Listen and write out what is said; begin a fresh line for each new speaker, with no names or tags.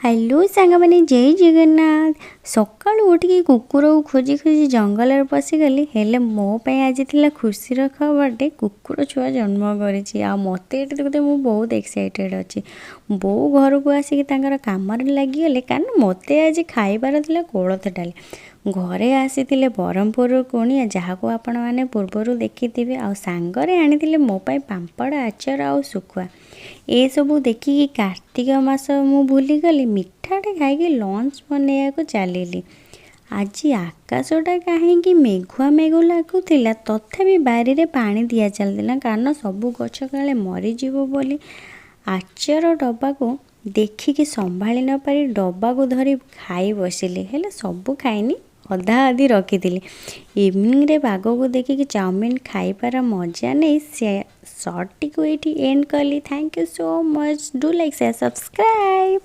Hello सांगमाने जय जगन्नाथ। सकाळु उठिकी कुकुर को खोजी खोजी जंगल पशिगली हेले मो पाई आज थिला खुशीर खबरटे कुकुर छुआ जन्म करिछि। आ मते एटे देखते मु बहुत एक्साइटेड अछि। बो घर को आसिक तांकर कामर लागिगले कारण मते आज खाइबार थिला कोलथ डाली। घरे आसीथिले ब्रह्मपुर कुणिया जहाको आपण माने पूर्वरु देखिथिबे आ सांगरे आनिथिले मो पाई पांपड़ आचार आ सुखुआ। ए सबू देखिकी कार्तिक मास मु भूली गली मिठाटे खाइकी लंच बनैया चलिली। आज आकाशटा कहीं मेघुआ मेघु लगुला तथापि बारी रे पानी दिया चलता कारण सबू गछ काले मरीजो बोली। आचार डब्बा को देखिकी संभाली न पारी डब्बा को धरी खाई बसिली हेले सबू खाइनी अधा अधी रखी। इवनिंग रे बाग को देखिकी चाउमिन खाइबार मजा नहीं से शॉर्ट टी को एंड कली। Thank you so much. Do like share subscribe.